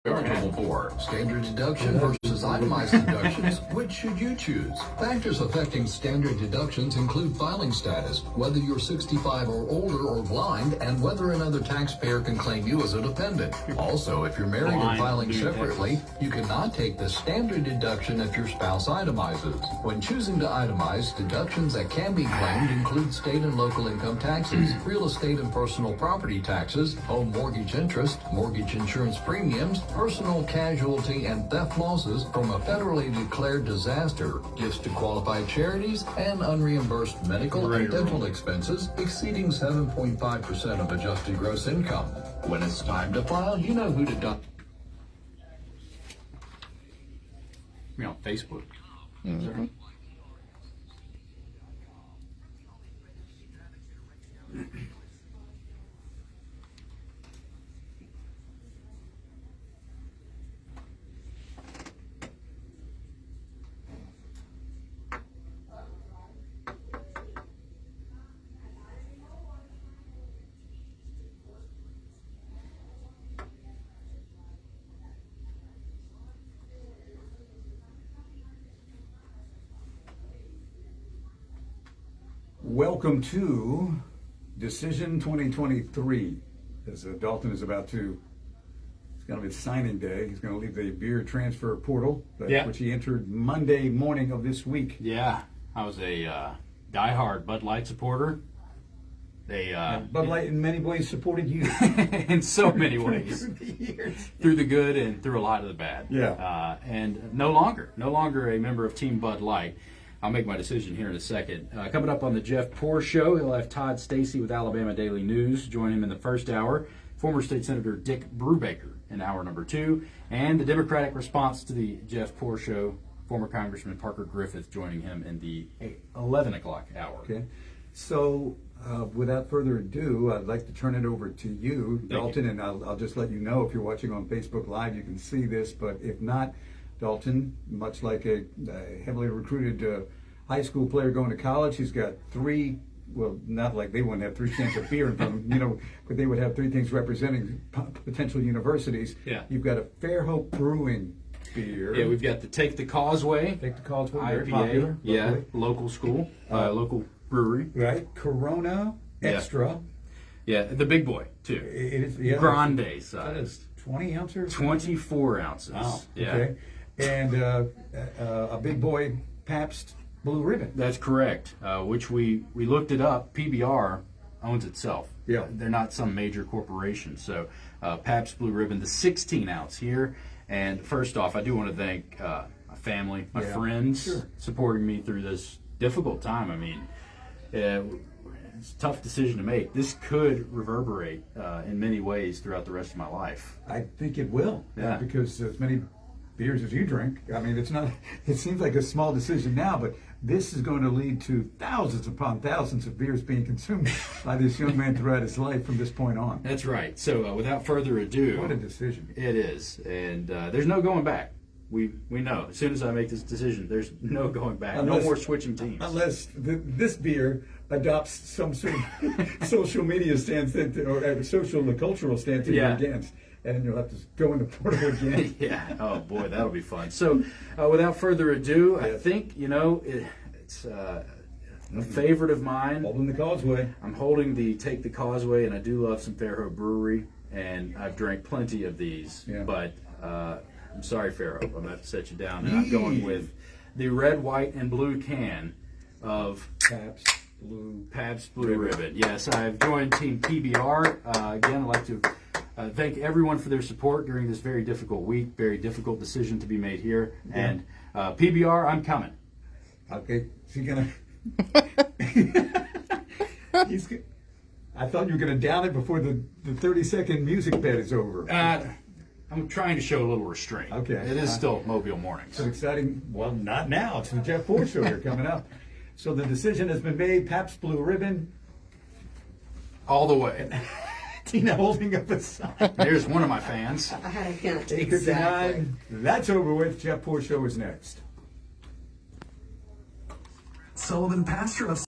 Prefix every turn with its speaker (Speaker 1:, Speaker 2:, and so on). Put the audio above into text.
Speaker 1: Eligible for standard deduction versus itemized deductions. Which should you choose? Factors affecting standard deductions include filing status, whether you're 65 or older or blind, and whether another taxpayer can claim you as a dependent. Also, if you're married and filing separately, you cannot take the standard deduction if your spouse itemizes. When choosing to itemize, deductions that can be claimed include state and local income taxes, real estate and personal property taxes, home mortgage interest, mortgage insurance premiums, personal casualty and theft losses from a federally declared disaster, gifts to qualified charities, and unreimbursed medical and dental expenses exceeding 7.5% of adjusted gross income. When it's time to file, you know who to deduct.
Speaker 2: Me on Facebook.
Speaker 3: Mm-hmm.
Speaker 4: Welcome to Decision 2023. As Dalton is about to, it's going to be signing day. He's going to leave the beer transfer portal, which he entered Monday morning of this week.
Speaker 2: Yeah, I was a diehard Bud Light supporter.
Speaker 4: Bud Light in many ways supported you.
Speaker 2: In so many ways.
Speaker 4: Through the years.
Speaker 2: Through the good and through a lot of the bad.
Speaker 4: Yeah.
Speaker 2: And no longer a member of Team Bud Light. I'll make my decision here in a second. Coming up on the Jeff Poor Show, he'll have Todd Stacy with Alabama Daily News join him in the first hour. Former State Senator Dick Brubaker in hour number 2. And the Democratic response to the Jeff Poor Show, former Congressman Parker Griffith joining him in the 11 o'clock hour.
Speaker 4: Okay. So, without further ado, I'd like to turn it over to you, Dalton, and I'll just let you know if you're watching on Facebook Live, you can see this, but if not, Dalton, much like a heavily recruited high school player going to college, he's got three, well, not like they wouldn't have 3 cans of beer in front of them, but they would have 3 things representing potential universities.
Speaker 2: Yeah.
Speaker 4: You've got a Fairhope Brewing beer.
Speaker 2: Yeah, we've got the Take the Causeway.
Speaker 4: Take the Causeway, very
Speaker 2: IPA.
Speaker 4: popular.
Speaker 2: Yeah,
Speaker 4: Locally.
Speaker 2: local school, local brewery.
Speaker 4: Right. Corona Extra.
Speaker 2: Yeah, the big boy, too.
Speaker 4: It is, yeah,
Speaker 2: Grande size.
Speaker 4: 20 ounces?
Speaker 2: 24 ounces.
Speaker 4: Wow.
Speaker 2: Yeah.
Speaker 4: Okay. And a big boy Pabst Blue Ribbon.
Speaker 2: That's correct, which we looked it up. PBR owns itself.
Speaker 4: Yeah.
Speaker 2: They're not some major corporation. So Pabst Blue Ribbon, the 16 ounce here. And first off, I do want to thank my family, my friends, supporting me through this difficult time. I mean, it's a tough decision to make. This could reverberate in many ways throughout the rest of my life.
Speaker 4: I think it will.
Speaker 2: Yeah.
Speaker 4: Because as many beers as you drink, I mean, it seems like a small decision now, but this is going to lead to thousands upon thousands of beers being consumed by this young man throughout his life from this point on.
Speaker 2: That's right. So without further ado,
Speaker 4: What a decision.
Speaker 2: it is, and there's no going back. We know as soon as I make this decision, there's no going back. No more switching teams.
Speaker 4: Unless this beer adopts some sort of social media stance or social and cultural stance that you're against. And you'll have to go in the portal again.
Speaker 2: Yeah. Oh boy, that'll be fun. So, without further ado, I think it's a favorite of mine.
Speaker 4: Holding the Causeway.
Speaker 2: I'm holding the Take the Causeway, and I do love some Fairhope Brewery, and I've drank plenty of these.
Speaker 4: Yeah.
Speaker 2: But I'm sorry, Fairhope, I'm gonna have to set you down. And I'm going with the red, white, and blue can of Pabst Blue Ribbon. Yes, I've joined Team PBR. Again, I'd like to thank everyone for their support during this very difficult week, very difficult decision to be made here. Yeah. And PBR, I'm coming.
Speaker 4: Okay, is he gonna? I thought you were gonna down it before the 30-second music bed is over.
Speaker 2: I'm trying to show a little restraint.
Speaker 4: Okay,
Speaker 2: it is still Mobile Mornings.
Speaker 4: It's an exciting. Well, not now. It's the Jeff Poor Show here coming up. So the decision has been made. Pabst Blue Ribbon,
Speaker 2: all the way.
Speaker 4: Tina holding up a sign.
Speaker 2: There's one of my fans.
Speaker 4: Exactly. That's over with. Jeff Poor Show is next.
Speaker 5: Sullivan, pastor of